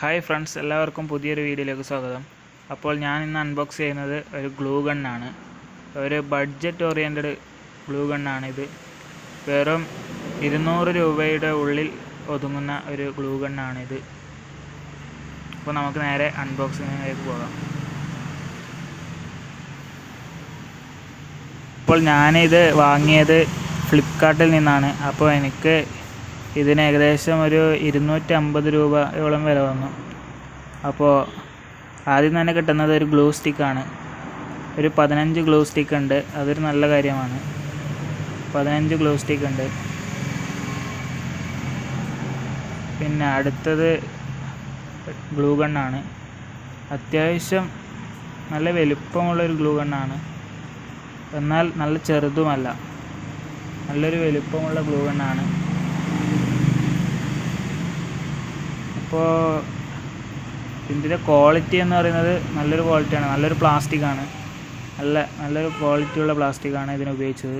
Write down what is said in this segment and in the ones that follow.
Hi friends, എല്ലാവർക്കും പുതിയൊരു വീഡിയോയിലേക്ക് സ്വാഗതം. അപ്പോൾ ഞാൻ ഇന്ന് അൺബോക്സ് ചെയ്യുന്നത് ഒരു ഗ്ലൂ ഗണ്ണാണ്. ഒരു ബഡ്ജറ്റ് ഓറിയൻറ്റഡ് ഗ്ലൂ ഗണ്ണാണിത്. വെറും 200 രൂപയുടെ ഉള്ളിൽ ഒതുങ്ങുന്ന ഒരു ഗ്ലൂ ഗണ്ണാണിത്. അപ്പോൾ നമുക്ക് നേരെ അൺബോക്സിങ്ങിലേക്ക് പോകാം. അപ്പോൾ ഞാനിത് വാങ്ങിയത് ഫ്ലിപ്കാർട്ടിൽ നിന്നാണ്. അപ്പോൾ എനിക്ക് ഇതിന് ഏകദേശം ഒരു 250 രൂപയോളം വില വന്നു. അപ്പോൾ ആദ്യം തന്നെ കിട്ടുന്നത് ഒരു ഗ്ലൂ സ്റ്റിക്കാണ്. ഒരു 15 ഗ്ലൂ സ്റ്റിക്ക് ഉണ്ട്. അതൊരു നല്ല കാര്യമാണ്. 15 ഗ്ലൂ സ്റ്റിക്ക് ഉണ്ട്. പിന്നെ അടുത്തത് ഗ്ലൂ ഗണ്ണാണ്. അത്യാവശ്യം നല്ല വലുപ്പമുള്ളൊരു ഗ്ലൂ ഗണ്ണാണ്, എന്നാൽ നല്ല ചെറുതുമല്ല. നല്ലൊരു വലുപ്പമുള്ള ഗ്ലൂ ഗണ്ണാണ്. അപ്പോൾ ഇതിൻ്റെ ക്വാളിറ്റി എന്ന് പറയുന്നത് നല്ലൊരു ക്വാളിറ്റിയാണ്. നല്ലൊരു പ്ലാസ്റ്റിക്കാണ്. നല്ലൊരു ക്വാളിറ്റിയുള്ള പ്ലാസ്റ്റിക്കാണ് ഇതിന് ഉപയോഗിച്ചത്.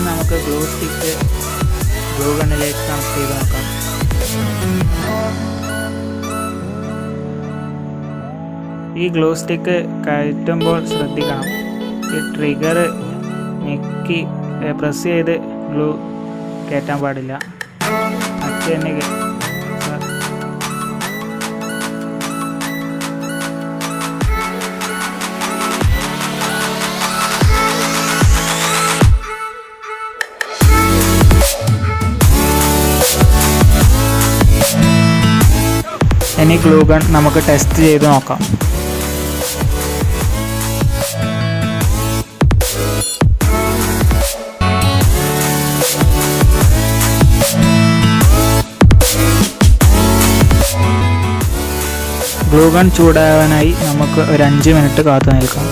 നമുക്ക് ഗ്ലൂ സ്റ്റിക്ക് ഗ്ലൂ ഗണ്ണിലേക്ക് കണക്ട് ചെയ്ത് നോക്കാം. ഈ ഗ്ലൂ സ്റ്റിക്ക് കയറ്റുമ്പോൾ ശ്രദ്ധിക്കണം. ഈ ട്രിഗർ ഞെക്കി പ്രസ് ചെയ്ത് ഗ്ലൂ കയറ്റാൻ പാടില്ല. മറ്റേ തന്നെ ഇനി ഗ്ലൂ ഗൺ നമുക്ക് ടെസ്റ്റ് ചെയ്ത് നോക്കാം. ഗ്ലൂ ഗൺ ചൂടാവാനായി നമുക്ക് ഒരു 5 മിനിറ്റ് കാത്തു നിൽക്കാം.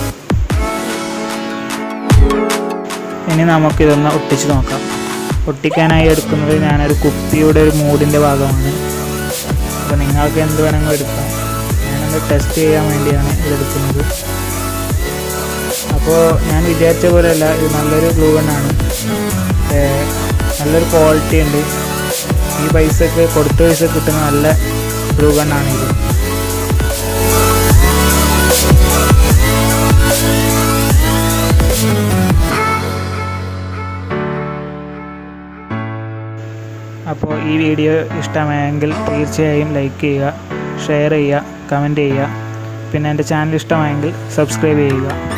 ഇനി നമുക്കിതൊന്ന് ഒട്ടിച്ച് നോക്കാം. ഒട്ടിക്കാനായി എടുക്കുന്നത് ഞാനൊരു കുപ്പിയുടെ ഒരു മൂടിൻ്റെ ഭാഗമാണ്. അപ്പോൾ നിങ്ങൾക്ക് എന്ത് വേണമെങ്കിലും എടുക്കാം. ഞാനത് ടെസ്റ്റ് ചെയ്യാൻ വേണ്ടിയാണ് ഇതെടുക്കുന്നത്. അപ്പോൾ ഞാൻ വിചാരിച്ച പോലെയല്ല, ഇത് നല്ലൊരു ഗ്ലൂ ഗണ്ണാണ്. നല്ലൊരു ക്വാളിറ്റി ഉണ്ട്. ഈ പൈസക്ക് കൊടുത്ത പൈസ കിട്ടുന്ന നല്ല ഗ്ലൂ ഗണ്ണാണിത്. അപ്പോൾ ഈ വീഡിയോ ഇഷ്ടമായെങ്കിൽ തീർച്ചയായും ലൈക്ക് ചെയ്യുക, ഷെയർ ചെയ്യുക, കമൻറ്റ് ചെയ്യുക. പിന്നെ എൻ്റെ ചാനൽ ഇഷ്ടമായെങ്കിൽ സബ്സ്ക്രൈബ് ചെയ്യുക.